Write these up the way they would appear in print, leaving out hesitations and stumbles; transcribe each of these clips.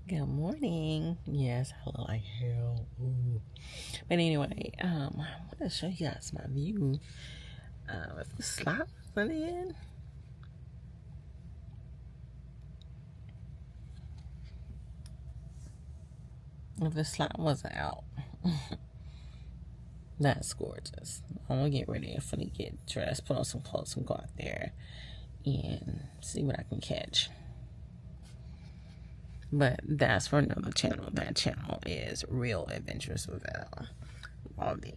Good morning. Yes, I look like hell. Ooh. But anyway, I want to show you guys my view. If the slot wasn't in, if the slot wasn't out, that's gorgeous. I'm gonna get ready for to get dressed, put on some clothes, and go out there and see what I can catch. But that's for another channel. That channel is Real Adventures with RV.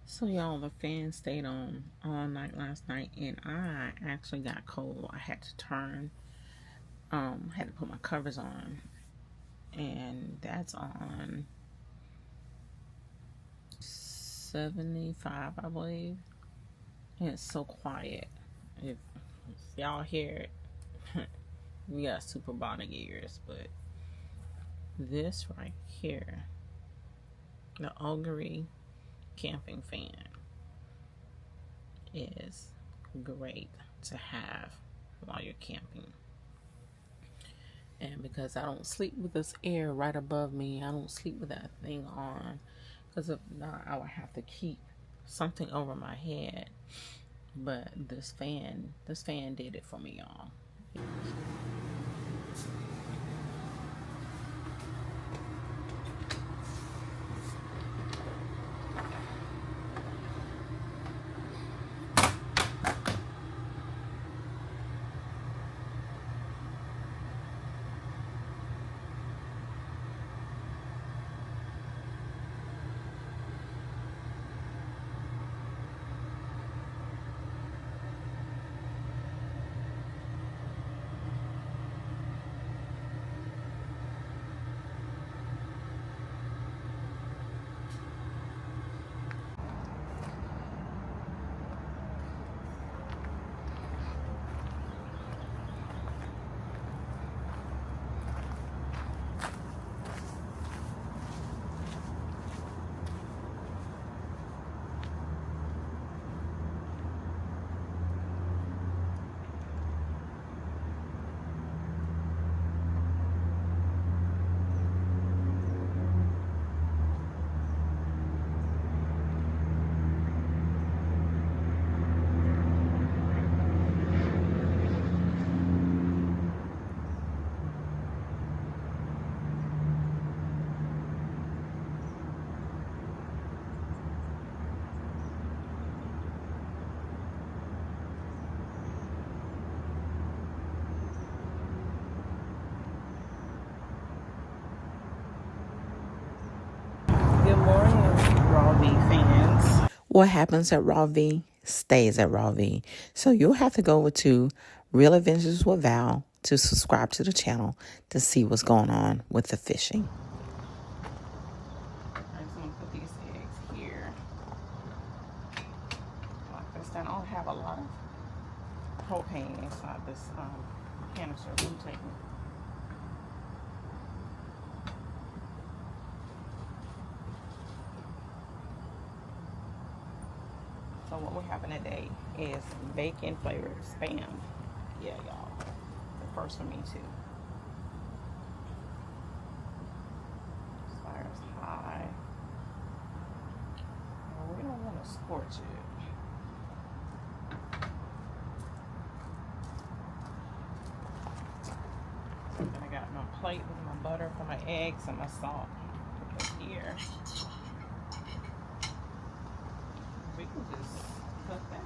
So y'all, the fan stayed on all night last night, and I actually got cold. I had to turn, had to put my covers on, and that's on 75, I believe. And it's so quiet. If y'all hear it, we got super bonic ears, but this right here, the Augury camping fan, is great to have while you're camping. And because I don't sleep with this air right above me, I don't sleep with that thing on, because if not, I would have to keep something over my head. But this fan did it for me, y'all. Good morning, Raw V fans. What happens at Raw V stays at Raw V. So you'll have to go over to Real Adventures with Val to subscribe to the channel to see what's going on with the fishing. I'm just going to put these eggs here. Like this, I don't have a lot of propane inside this canister butane. So what we're having today is bacon flavored Spam. Yeah, y'all. The first for me too. Fire's high. Well, we don't want to scorch it. And I got my plate with my butter for my eggs and my salt. Put this here. We can just cook that.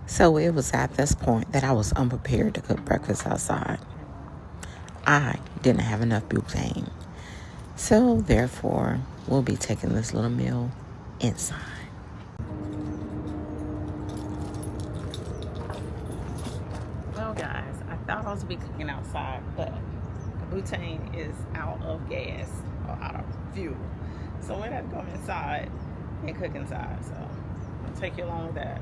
So it was at this point that I was unprepared to cook breakfast outside. I didn't have enough butane. So therefore, we'll be taking this little meal inside. Well, guys, I thought I was going to be cooking outside, but the butane is out of gas or out of fuel. So we're going to have to come inside and cook inside. So I'll take you along with that.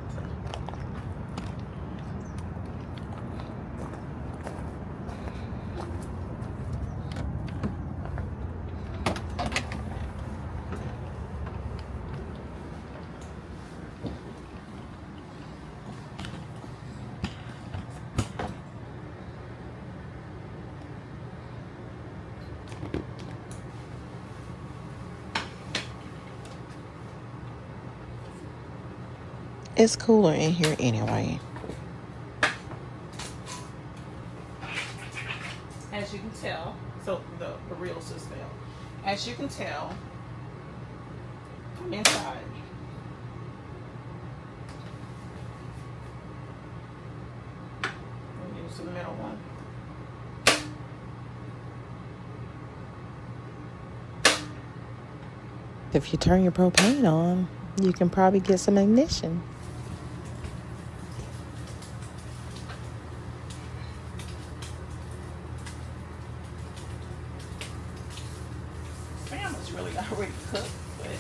It's cooler in here anyway. As you can tell, so the real system. As you can tell, I'm inside. We'll use the middle one. If you turn your propane on, you can probably get some ignition. Spam is really already cooked, but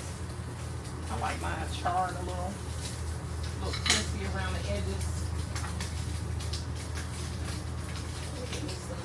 I like mine charred a little crispy around the edges. Give me some.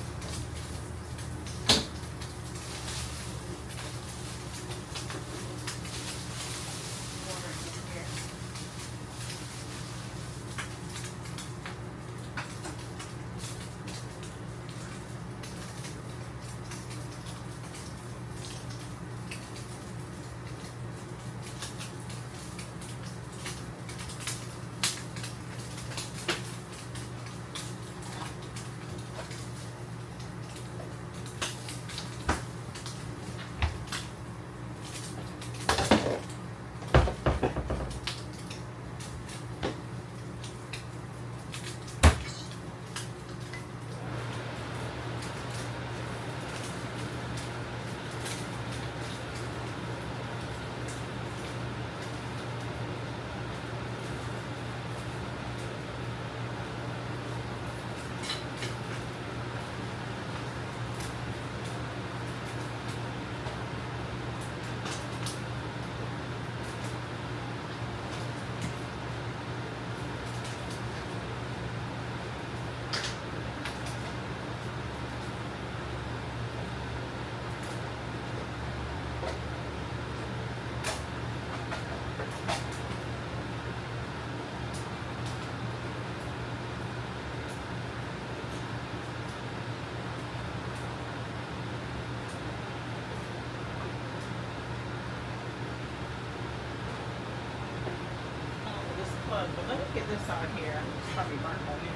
But let me get this out here. It's probably burnt on here.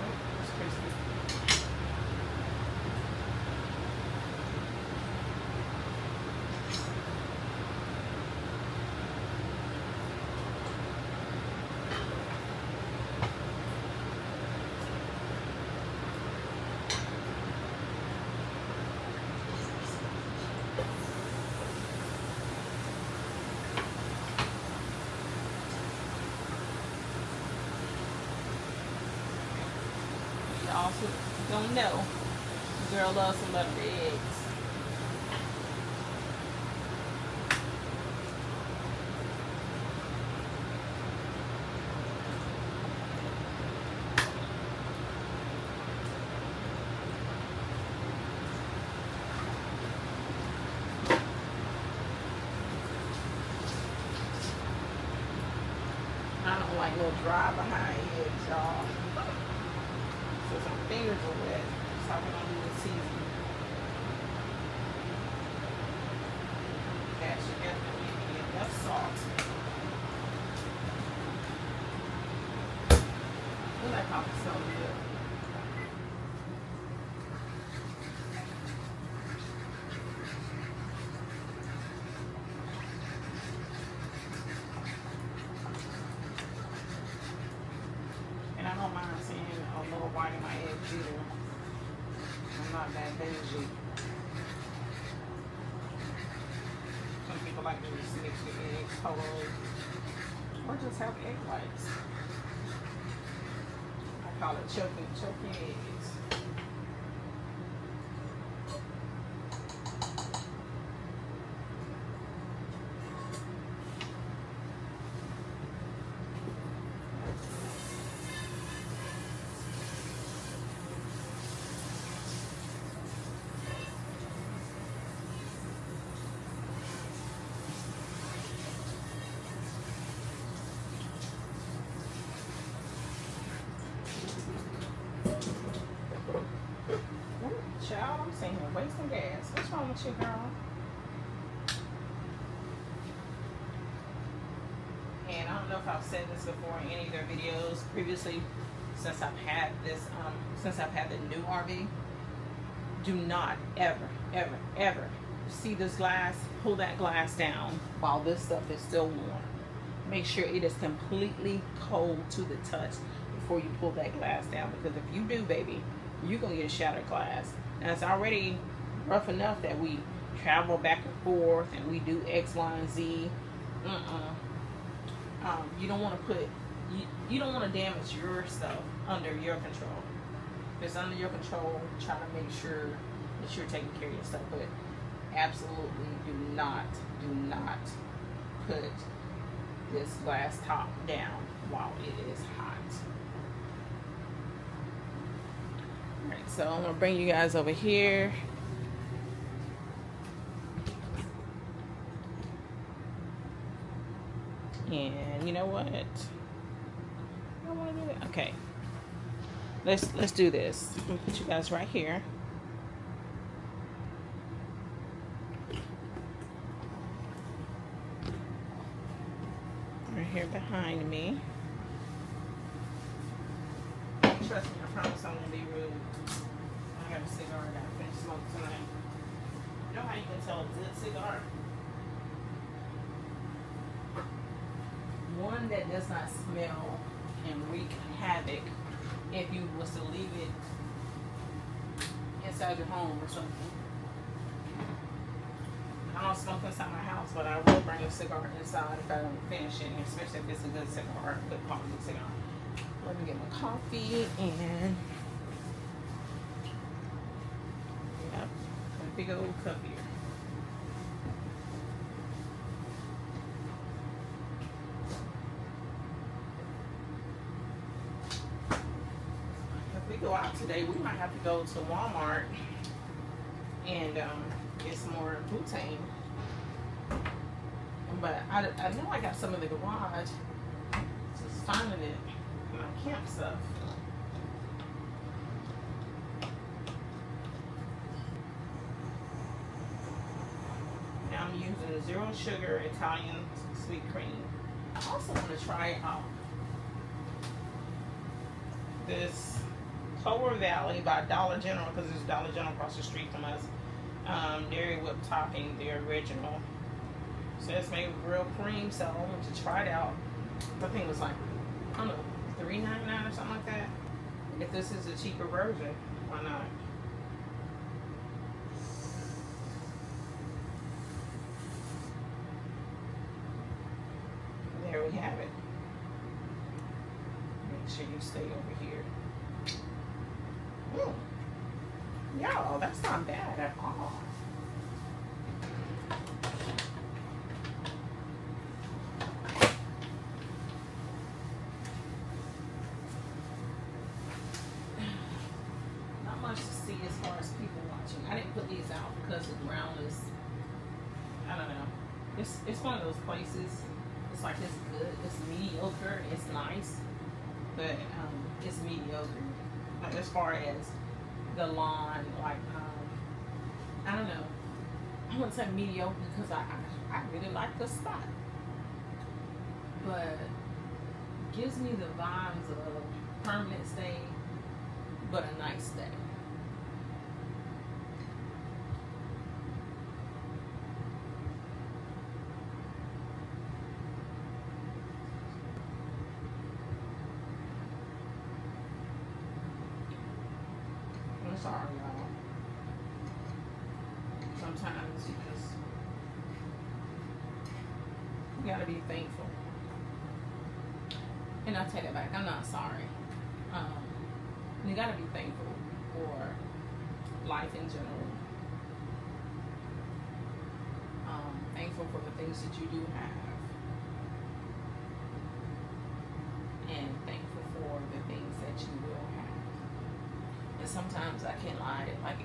Oh, it's crispy. Also, don't know. Girl loves some buttered eggs. I don't like little dry behind eggs, y'all. So my fingers are wet, so I'm gonna do the seasoning. That should definitely be enough salt. Ooh, that coffee's so good. And I don't mind seeing a little white in my eggs either. I'm not that bougie. Some people like to just mix the eggs whole, or just have egg whites. I call it choking eggs. child, I'm sitting here wasting gas. What's wrong with you, girl? And I don't know if I've said this before in any of their videos previously, since I've had this, since I've had the new RV. Do not ever, ever, ever see this glass, pull that glass down while this stuff is still warm. Make sure it is completely cold to the touch before you pull that glass down, because if you do, baby, you're gonna get a shattered glass. Now it's already rough enough that we travel back and forth and we do X, Y, and Z. You don't want to put, you don't want to damage your stuff under your control. If it's under your control, try to make sure that you're taking care of your stuff. But absolutely do not put this glass top down while it is hot. Alright, so I'm going to bring you guys over here. And you know what? I don't want to do that. Okay. Let's do this. I'm gonna put you guys right here. Right here behind me. Trust me, I promise I won't be rude. I got a cigar I gotta finish smoking tonight. You know how you can tell a good cigar? One that does not smell and wreak havoc if you was to leave it inside your home or something. I don't smoke inside my house, but I will bring a cigar inside if I don't finish it, especially if it's a good cigar, a good quality cigar. Let me get my coffee and yep, a big old cup here. Go out today, we might have to go to Walmart and get some more butane. But I know I got some in the garage. Just finding it in my camp stuff. Now I'm using 0 sugar Italian sweet cream. I also want to try out this KOA Valley by Dollar General, because there's Dollar General across the street from us. Dairy whip topping, the original. So it's made with real cream, so I wanted to try it out. I think it was like, I don't know, $3.99 or something like that. If this is a cheaper version, why not? There we have it. Make sure you stay over here. Y'all, that's not bad at all. Not much to see as far as people watching. I didn't put these out because the ground is, I don't know. It's one of those places. It's like it's good, it's mediocre, it's nice, but it's mediocre. Like as far as the lawn, like I don't know. I wouldn't say mediocre because I really like the spot, but gives me the vibes of permanent stay, but a nice stay. I'm sorry, y'all. Sometimes you gotta be thankful. And I'll take it back. I'm not sorry. You gotta be thankful for life in general. Thankful for the things that you do have. And thankful for the things that you will have. And sometimes I can't lie, like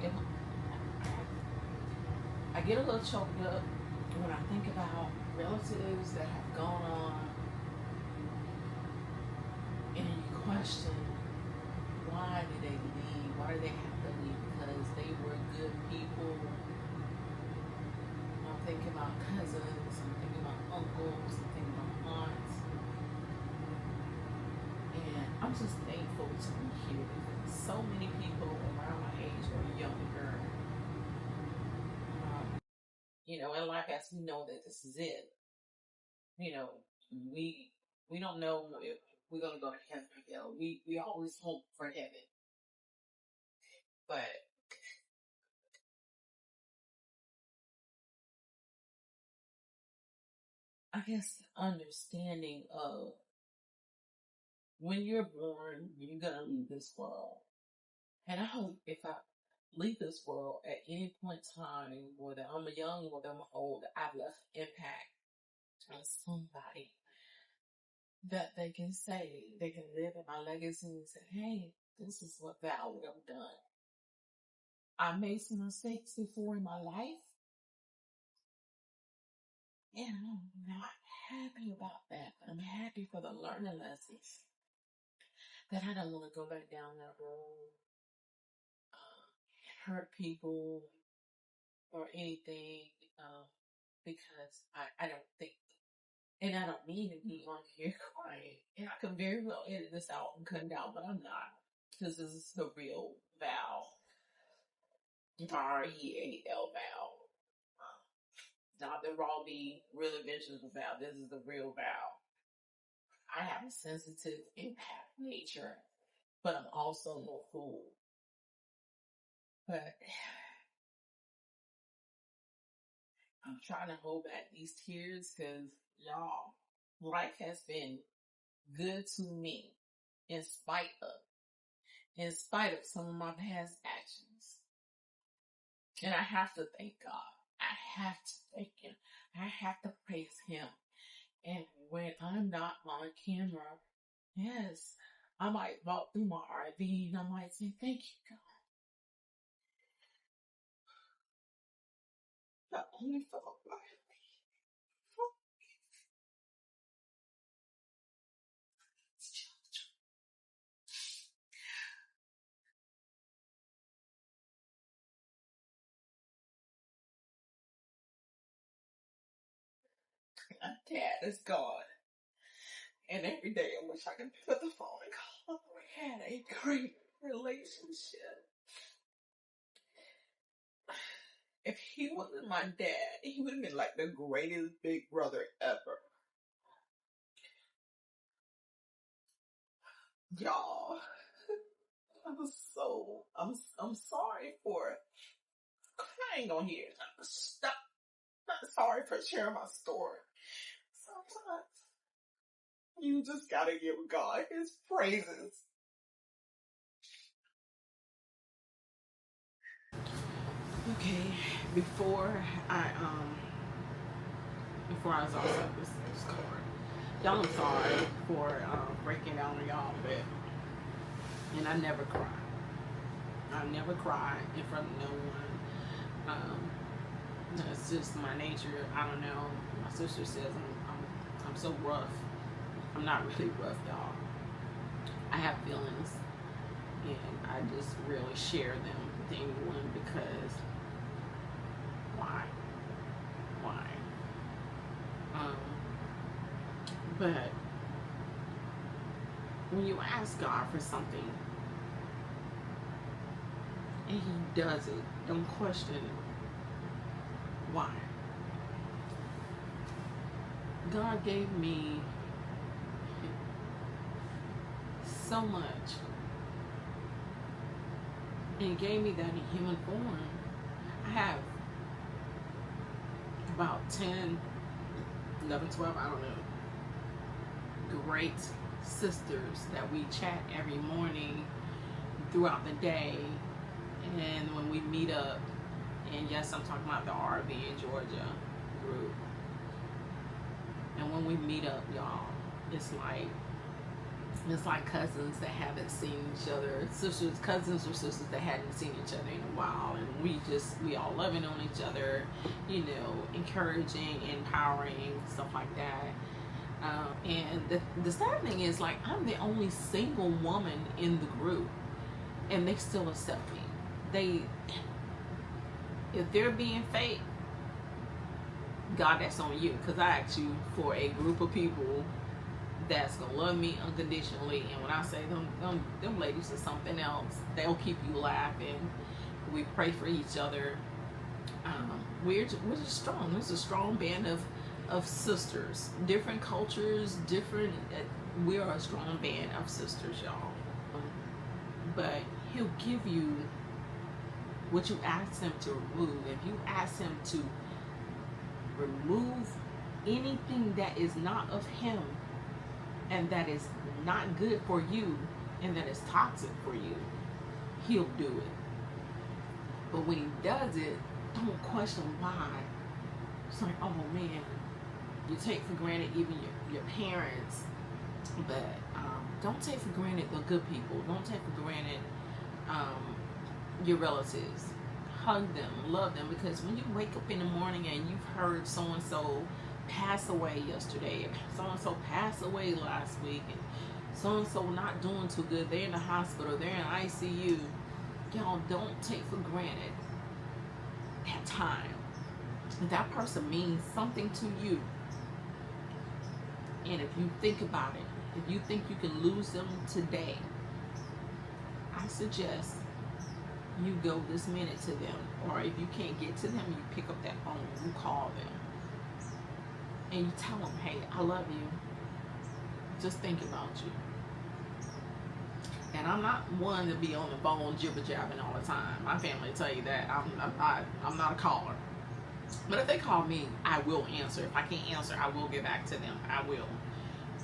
I get a little choked up when I think about relatives that have gone on, and you question, why did they leave? Why did they have to leave? Because they were just thankful to be here. So many people around my age or younger, in life as we know that this is it. We we don't know if we're gonna go to heaven or hell. We always hope for heaven, but I guess understanding of when you're born, you're gonna leave this world. And I hope if I leave this world at any point in time, whether I'm young, whether I'm old, I've left impact on somebody that they can say, they can live in my legacy and say, hey, this is what Val would have done. I made some mistakes before in my life, and I'm not happy about that. I'm happy for the learning lessons that I don't want to go back down that road, hurt people or anything, because I don't think, and I don't mean to be on here crying, and I can very well edit this out and cut it out, but I'm not, because this is the real Val. REAL Val. Not the raw B, real adventures of Val. This is the real Val. I have a sensitive, empath nature, but I'm also no fool. But I'm trying to hold back these tears because, y'all, life has been good to me in spite of some of my past actions. And I have to thank God. I have to thank Him. I have to praise Him. And when I'm not on camera, yes, I might walk through my RV and I might say, thank you, God. Not only for the life. My dad is gone. And every day I wish I could put the phone and call him. We had a great relationship. If he wasn't my dad, he would have been like the greatest big brother ever. Y'all, I'm sorry for crying on here. Stop. I'm sorry for sharing my story. Sometimes you just gotta give God His praises. Okay, before I was also this card. Y'all, I'm sorry for breaking down on y'all, but and I never cry. I never cry in front of no one. That's just my nature. I don't know. My sister says I'm so rough. I'm not really rough, y'all. I have feelings, and I just really share them with anyone because why? But when you ask God for something and He does it, don't question why. God gave me so much and gave me that in human form. I have about 10, 11, 12, I don't know, great sisters that we chat every morning throughout the day, and when we meet up, and yes, I'm talking about the RV in Georgia group, and when we meet up, y'all, it's like cousins that haven't seen each other, cousins or sisters that hadn't seen each other in a while, and we all loving on each other, encouraging, empowering, stuff like that. And the sad thing is, like, I'm the only single woman in the group, and they still accept me. If they're being fake, God, that's on you, because I asked you for a group of people that's gonna love me unconditionally. And when I say them ladies are something else, they'll keep you laughing. We pray for each other. We're just strong. There's a strong band of sisters, different cultures, different. We are a strong band of sisters, y'all. But he'll give you what you ask him to remove. If you ask him to remove anything that is not of him, and that is not good for you, and that is toxic for you, he'll do it. But when he does it, don't question why. It's like, oh man, you take for granted even your parents, but don't take for granted the good people. Don't take for granted your relatives. Hug them, love them, because when you wake up in the morning and you've heard so-and-so pass away yesterday, so-and-so passed away last week, and so-and-so not doing too good, they're in the hospital, they're in ICU, y'all don't take for granted that time. That person means something to you. And if you think about it, if you think you can lose them today, I suggest you go this minute to them. Or if you can't get to them, you pick up that phone, you call them, and you tell them, hey, I love you, just thinking about you. And I'm not one to be on the phone jibber jabbing all the time. My family will tell you that I'm not a caller. But if they call me, I will answer. If I can't answer, I will get back to them. I will.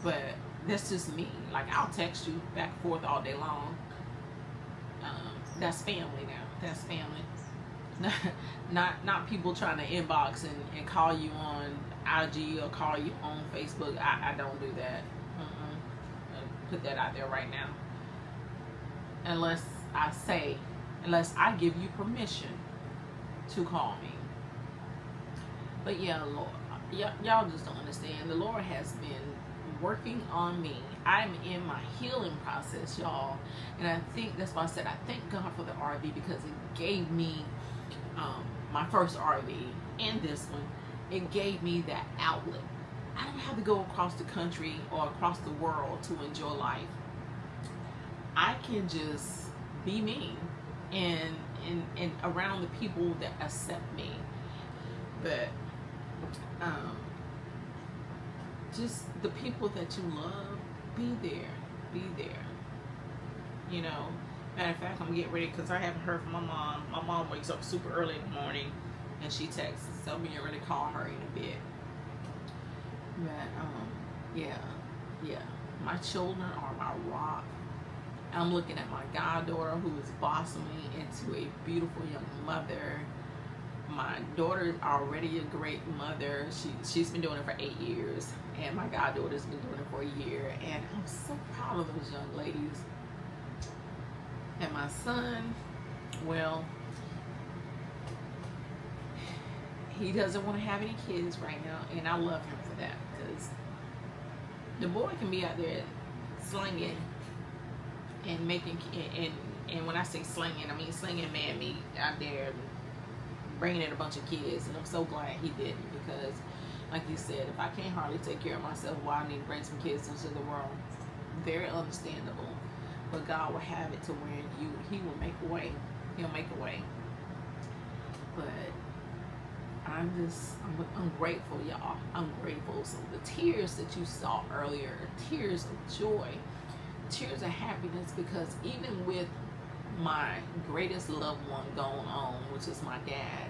But that's just me. Like, I'll text you back and forth all day long. That's family now. That's family. Not people trying to inbox and call you on IG or call you on Facebook. I don't do that. I'll put that out there right now. Unless I give you permission to call me. But yeah, Lord, y'all just don't understand. The Lord has been working on me. I'm in my healing process, y'all. And I think that's why I said I thank God for the RV, because it gave me my first RV and this one. It gave me that outlet. I don't have to go across the country or across the world to enjoy life. I can just be me and around the people that accept me. But just the people that you love, be there. You know, matter of fact, I'm getting ready because I haven't heard from my mom. My mom wakes up super early in the morning and she texts, so I'm getting ready to call her in a bit. But yeah, my children are my rock. I'm looking at my goddaughter, who is blossoming into a beautiful young mother. My daughter is already a great mother. She's been doing it for 8 years, and my goddaughter's been doing it for a year. And I'm so proud of those young ladies. And my son, well, he doesn't want to have any kids right now, and I love him for that, because the boy can be out there slinging and making, and when I say slinging, I mean slinging man meat out there, bringing in a bunch of kids. And I'm so glad he didn't, because like you said, if I can't hardly take care of myself, why I need to bring some kids into the world? Very understandable. But God will have it to where he will make a way. He'll make a way. But I'm grateful, y'all. I'm grateful. So the tears that you saw earlier, tears of joy, tears of happiness, because even with my greatest loved one going on, which is my dad,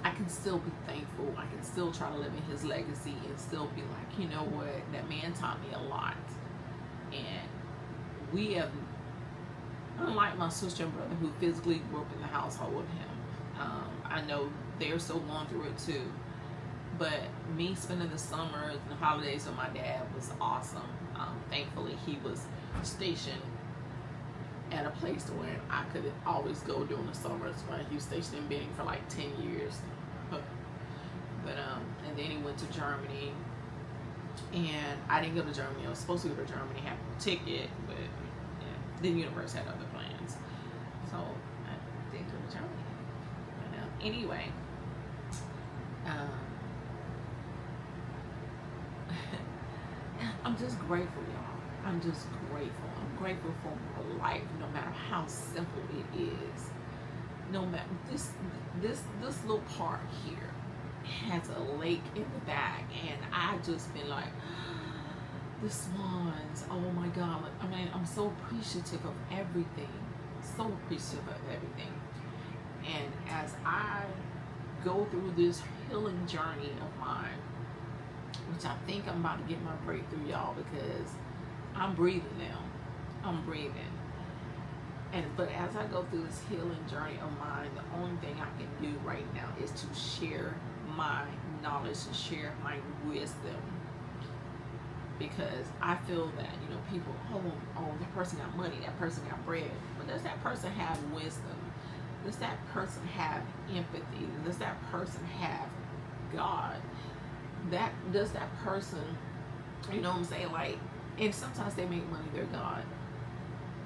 I can still be thankful. I can still try to live in his legacy and still be like, you know what, that man taught me a lot. And we have, unlike my sister and brother who physically grew up in the household with him, I know they're still going through it too. But me spending the summers and the holidays with my dad was awesome. Thankfully, he was stationed at a place where I could always go during the summers. Right? He was stationed in Benning for like 10 years. But and then he went to Germany, and I didn't go to Germany. I was supposed to go to Germany, have a ticket, but yeah, the universe had other plans, so I didn't go to Germany. But, anyway, I'm just grateful, y'all. I'm just grateful. I'm grateful for my life, no matter how simple it is. No matter this little park here has a lake in the back, and I just been like, the swans. Oh my God! I mean, I'm so appreciative of everything. So appreciative of everything. And as I go through this healing journey of mine, which I think I'm about to get my breakthrough, y'all, because I'm breathing now. I'm breathing. But as I go through this healing journey of mine, the only thing I can do right now is to share my knowledge and share my wisdom. Because I feel that, people, that person got money, that person got bread. But does that person have wisdom? Does that person have empathy? Does that person have God? Does that person, you know what I'm saying? Like, and sometimes they make money their God.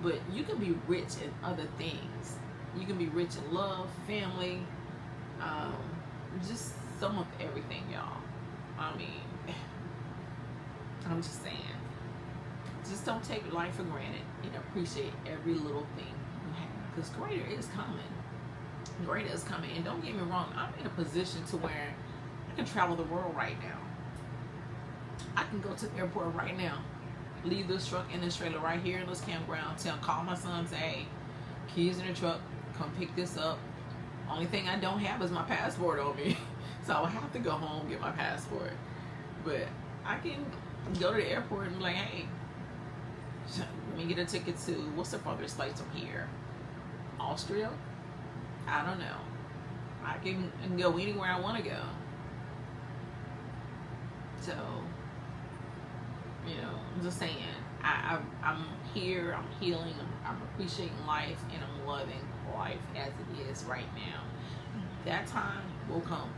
But you can be rich in other things. You can be rich in love, family, just some of everything, y'all. I mean, I'm just saying. Just don't take life for granted and appreciate every little thing you have. Because greater is coming. Greater is coming. And don't get me wrong, I'm in a position to where I can travel the world right now. I can go to the airport right now. Leave this truck in this trailer right here in this campground. Call my son, say, hey, keys in the truck, come pick this up. Only thing I don't have is my passport on me. So I will have to go home, get my passport. But I can go to the airport and be like, hey, let me get a ticket to, what's the farthest place from here? Austria? I don't know. I can go anywhere I want to go. So, I'm just saying, I'm here, I'm healing, I'm appreciating life, and I'm loving life as it is right now. That time will come.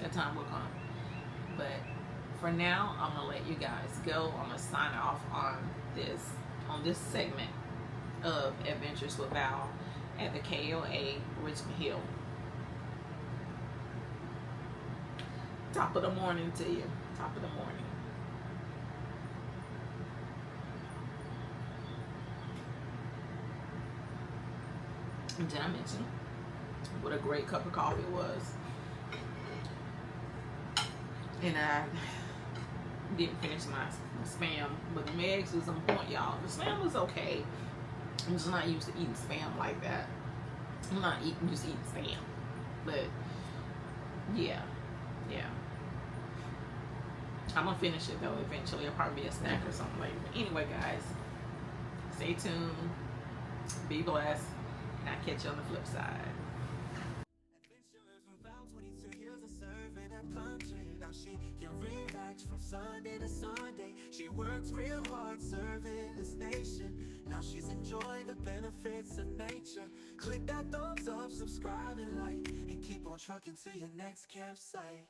That time will come. But for now, I'm gonna let you guys go. I'm gonna sign off on this segment of Adventures with Val at the KOA Richmond Hill. Top of the morning to you. Top of the morning. Did I mention what a great cup of coffee it was? And I didn't finish my spam, but the eggs was on point, y'all. The spam was okay. I'm just not used to eating spam like that. I'm not used to eating spam. But yeah. I'm gonna finish it though eventually. It'll probably be a snack or something later. But anyway, guys, stay tuned. Be blessed. And I'll catch you on the flip side. She can relax from Sunday to Sunday. She works real hard serving this nation. Now she's enjoying the benefits of nature. Click that thumbs up, subscribe and like, and keep on trucking to your next campsite.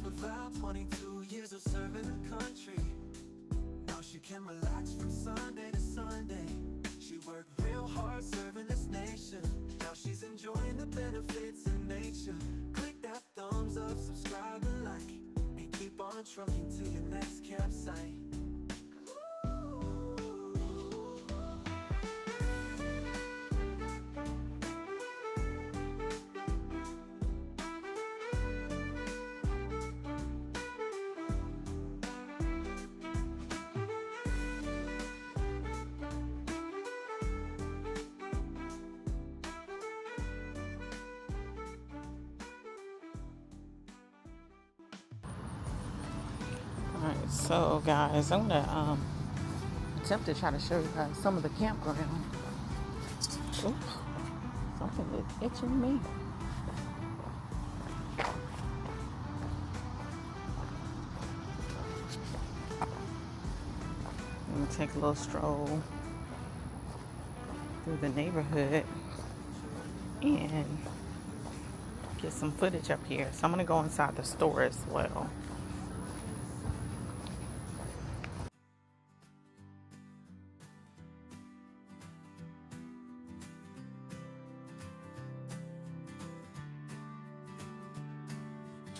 Without 22 years of serving the country, now she can relax from Sunday to Sunday. She worked real hard serving this nation. Now she's enjoying the benefits of nature. Click that thumbs up, subscribe and like, and keep on trucking to your next campsite. So guys, I'm gonna attempt to try to show you guys some of the campground. Ooh, something is itching me. I'm gonna take a little stroll through the neighborhood and get some footage up here. So I'm gonna go inside the store as well.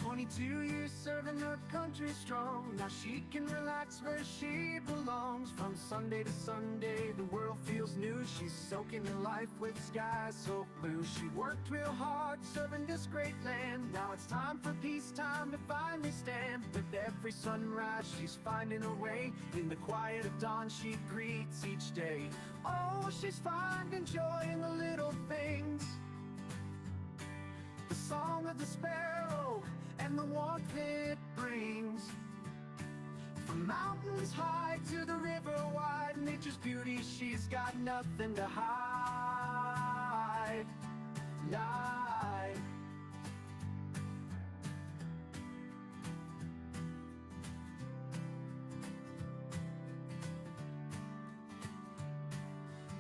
22 years serving her country strong. Now she can relax where she belongs. From Sunday to Sunday, the world feels new. She's soaking in life with skies so blue. She worked real hard serving this great land. Now it's time for peace, time to finally stand. With every sunrise, she's finding her way. In the quiet of dawn, she greets each day. Oh, she's finding joy in the little things. The song of the sparrow and the warmth it brings. From mountains high to the river wide, nature's beauty, she's got nothing to hide.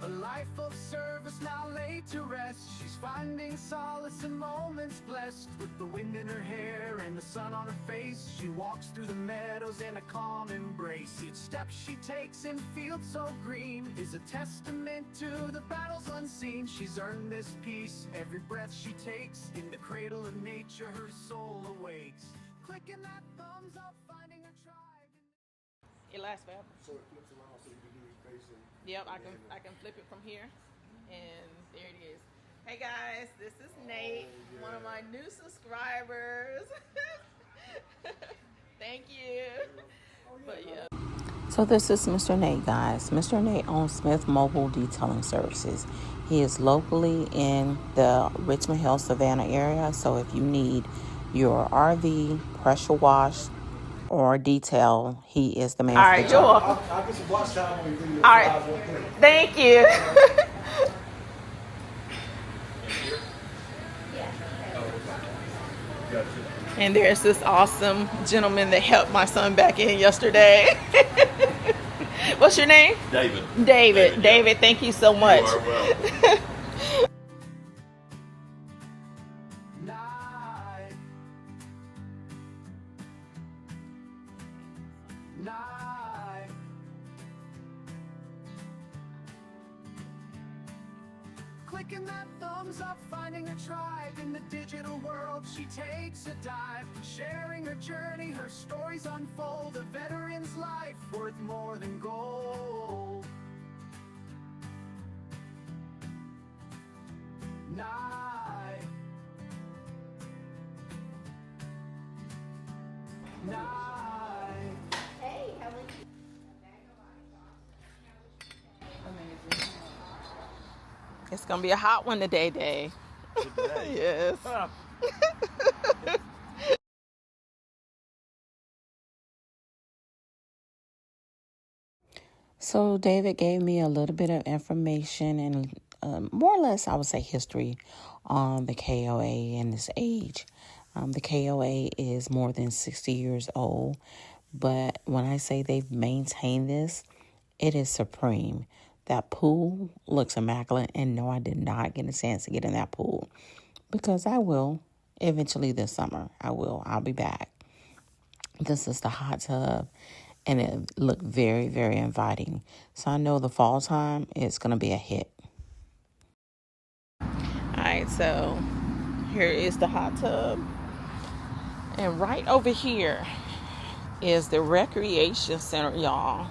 A life of service now laid to rest. She's finding solace in moments blessed. With the wind in her hair and the sun on her face, she walks through the meadows in a calm embrace. Each step she takes in fields so green is a testament to the battles unseen. She's earned this peace every breath she takes. In the cradle of nature her soul awakes. Clicking that thumbs up, finding her tribe. It lasts forever. So it flips around so you can do his face and Yep, I can flip it from here, and there it is. Hey guys, this is Nate, one of my new subscribers. Thank you. But yeah. So this is Mr. Nate, guys. Mr. Nate owns Smith Mobile Detailing Services. He is locally in the Richmond Hill, Savannah area. So if you need your RV pressure wash or detail, he is the man. All right, you're welcome. I'll get some watch time when you do your All right, thank you. And there's this awesome gentleman that helped my son back in yesterday. What's your name? David. David, thank you so much. You are welcome. Clicking that thumbs up, finding a tribe in the digital world. She takes a dive, sharing her journey, her stories unfold. A veteran's life worth more than gold. Hey, how are you? It's gonna be a hot one today, Dave. Yes. So David gave me a little bit of information and more or less, I would say, history on the KOA and its age. The KOA is more than 60 years old, but when I say they've maintained this, it is supreme. That pool looks immaculate, and no, I did not get a chance to get in that pool because I will eventually this summer. I'll be back. This is the hot tub, and it looked very, very inviting. So I know the fall time is going to be a hit. All right, so here is the hot tub. And right over here is the recreation center, y'all.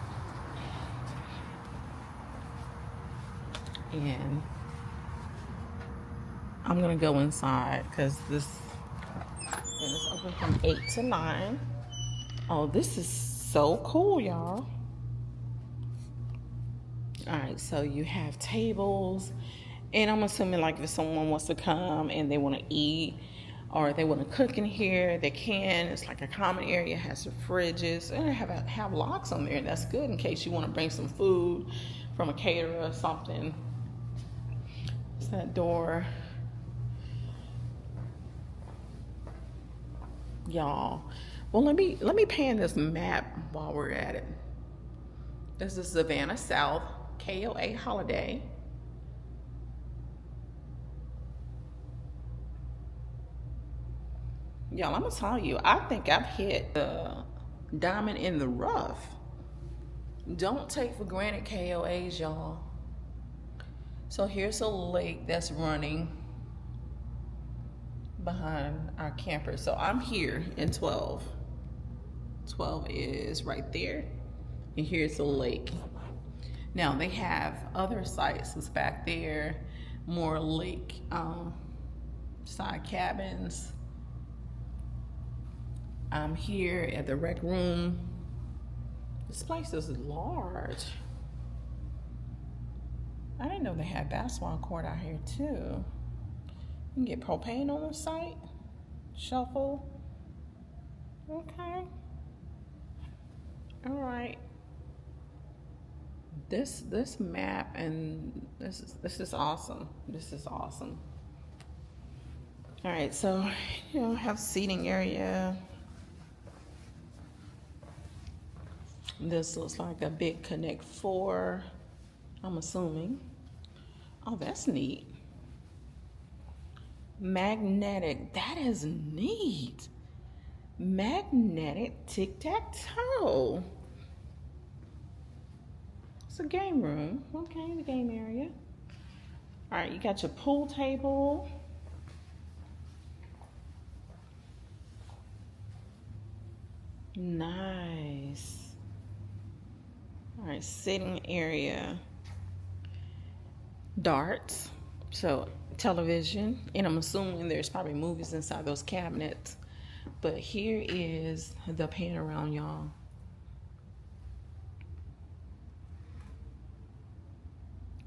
And I'm going to go inside because this is open from 8 to 9. Oh, this is so cool, y'all. All right, so you have tables. And I'm assuming like if someone wants to come and they want to eat or if they want to cook in here, they can. It's like a common area, has the fridges, and they have locks on there, and that's good in case you want to bring some food from a caterer or something. It's that door. Y'all, well, let me pan this map while we're at it. This is Savannah South, KOA Holiday. Y'all, I'm gonna tell you, I think I've hit the diamond in the rough. Don't take for granted KOAs, y'all. So here's a lake that's running behind our camper. So I'm here in 12. 12 is right there, and here's the lake. Now they have other sites that's back there, more lake side cabins. I'm here at the rec room. This place is large. I didn't know they had basketball court out here too. You can get propane on the site. Shuffle. Okay. All right. This map, and this is awesome. This is awesome. All right, so have seating area. This looks like a big Connect 4, I'm assuming. Oh, that's neat. Magnetic, that is neat. Magnetic tic-tac-toe. It's a game room. Okay, the game area. All right, you got your pool table. Nice. All right, sitting area. Darts. So television, and I'm assuming there's probably movies inside those cabinets. But here is the pan around, y'all.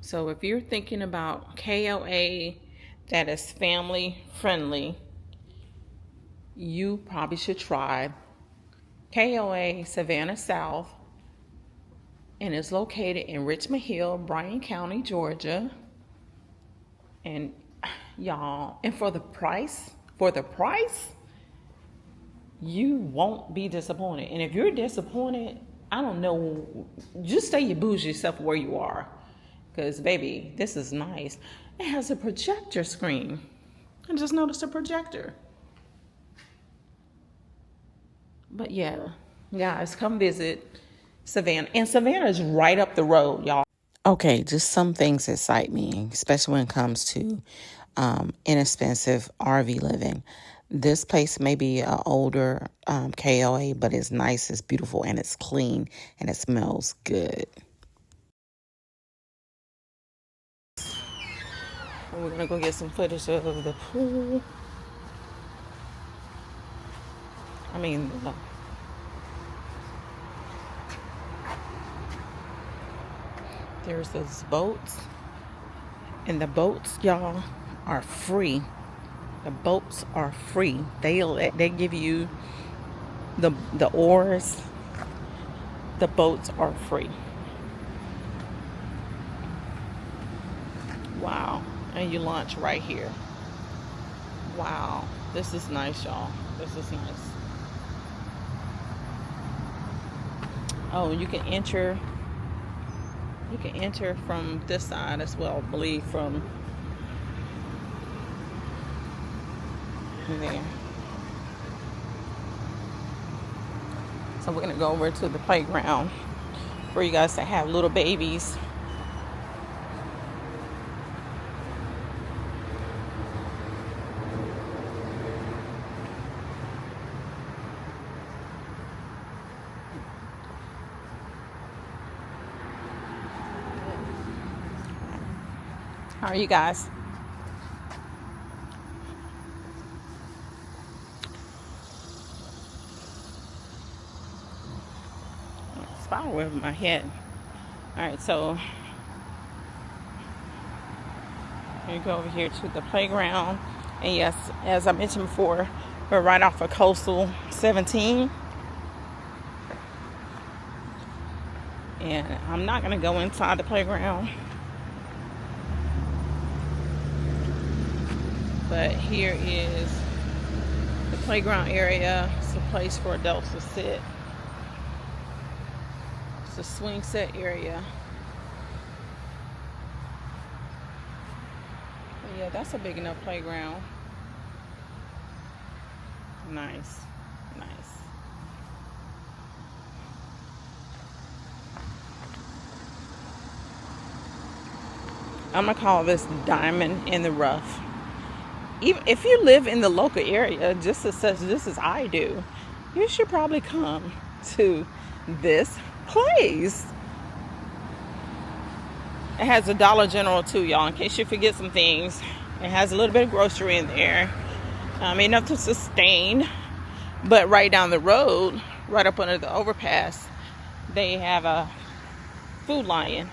So if you're thinking about KOA that is family friendly, you probably should try KOA Savannah South, and it's located in Richmond Hill, Bryan County, Georgia. And y'all, and for the price, you won't be disappointed. And if you're disappointed, I don't know, just stay your bougie self where you are. Because, baby, this is nice. It has a projector screen. I just noticed a projector. But, yeah, guys, come visit Savannah. And Savannah is right up the road, y'all. Okay, just some things excite me, especially when it comes to inexpensive RV living. This place may be an older KOA, but it's nice, it's beautiful, and it's clean, and it smells good. We're gonna go get some footage of the pool. There's those boats, and the boats, y'all, are free. The boats are free. They give you the oars. The boats are free. Wow. And you launch right here. Wow. This is nice, y'all. This is nice. Oh, you can enter from this side as well, I believe, from there. So we're gonna go over to the playground for you guys that have little babies. How are you guys? Spider web in my head. All right, so you go over here to the playground. And yes, as I mentioned before, we're right off of Coastal 17. And I'm not going to go inside the playground. But here is the playground area. It's a place for adults to sit. It's a swing set area. But yeah, that's a big enough playground. Nice. Nice. I'm going to call this diamond in the rough. Even if you live in the local area, just as I do, you should probably come to this place. It has a Dollar General too, y'all, in case you forget some things. It has a little bit of grocery in there, enough to sustain. But right down the road, right up under the overpass, they have a Food Lion.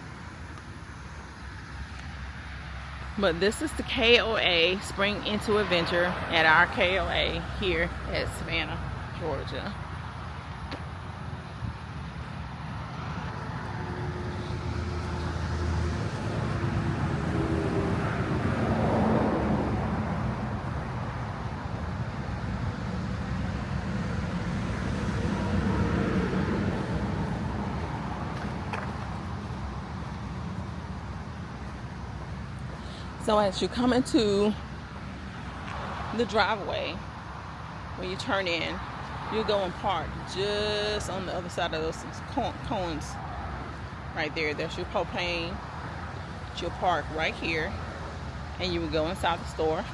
But this is the KOA, Spring Into Adventure, at our KOA here at Savannah, Georgia. So as you come into the driveway, when you turn in, you go and park just on the other side of those cones right there. There's your propane. You'll park right here, and you will go inside the store.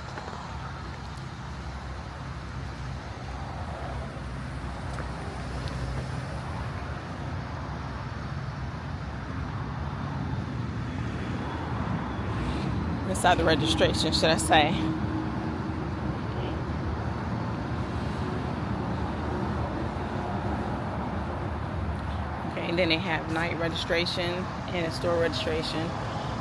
Inside the registration, should I say. Okay, and then they have night registration and a store registration.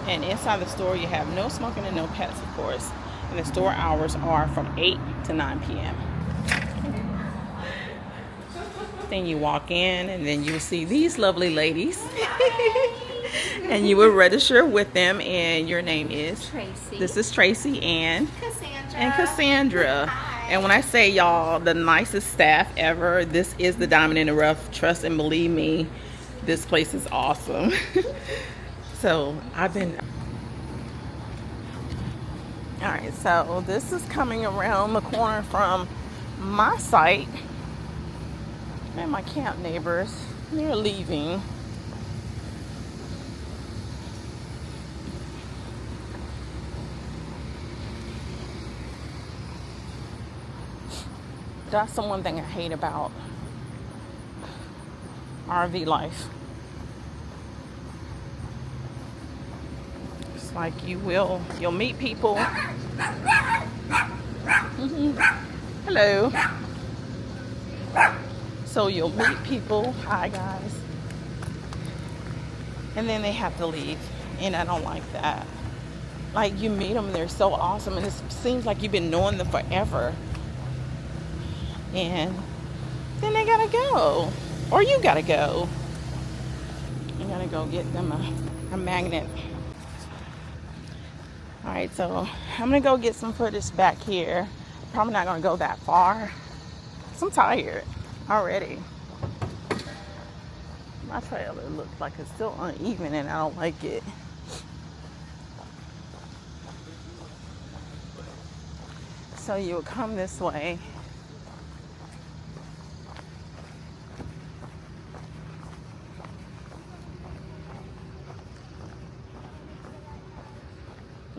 And inside the store, you have no smoking and no pets, of course. And the store hours are from 8 to 9 p.m. Then you walk in, and then you will see these lovely ladies. And you will register with them, and your name is? Tracy. This is Tracy and Cassandra. And Cassandra. Hi. And when I say y'all, the nicest staff ever, this is the Diamond in the Rough. Trust and believe me, this place is awesome. So Alright, so this is coming around the corner from my site. And my camp neighbors, they're leaving. That's the one thing I hate about RV life. It's like you'll meet people. Hello. So you'll meet people. Hi, guys. And then they have to leave. And I don't like that. Like, you meet them and they're so awesome. And it seems like you've been knowing them forever. And then they gotta go, or you gotta go. You gotta go get them a magnet. All right, so I'm gonna go get some footage back here. Probably not gonna go that far. I'm tired already. My trailer looks like it's still uneven, and I don't like it. So you will come this way.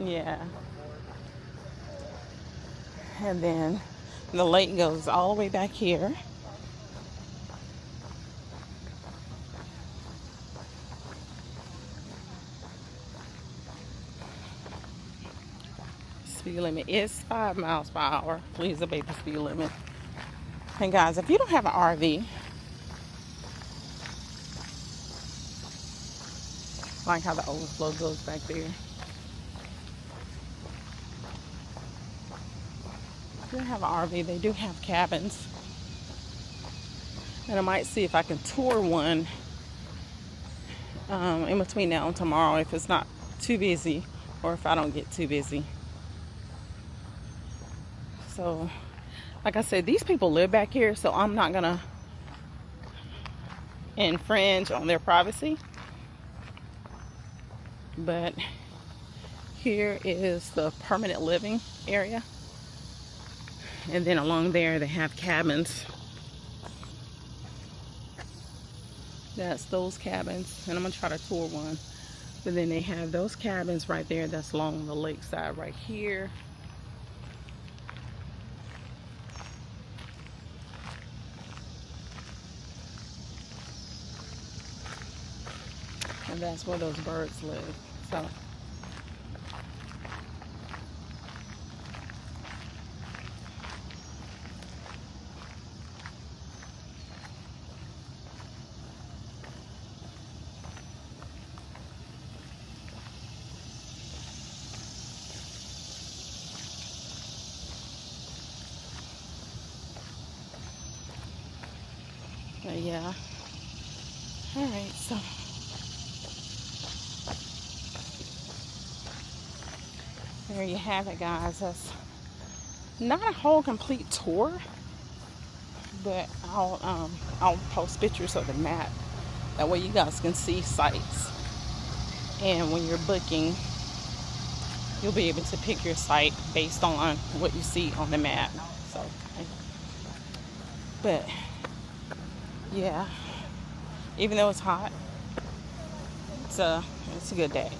Yeah. And then the lake goes all the way back here. Speed limit is 5 miles per hour. Please obey the speed limit. And guys, if you don't have an RV, like how the overflow goes back there. They have an RV. They do have cabins. And I might see if I can tour one in between now and tomorrow if it's not too busy or if I don't get too busy. So, like I said, these people live back here, so I'm not going to infringe on their privacy. But here is the permanent living area. And then along there they have cabins. That's those cabins. And I'm going to try to tour one. But then they have those cabins right there. That's along the lakeside right here. And that's where those birds live. So yeah. All right, so there you have it, guys. That's not a whole complete tour, but I'll post pictures of the map. That way you guys can see sites. And when you're booking, you'll be able to pick your site based on what you see on the map. So, but yeah, even though it's hot, it's a good day.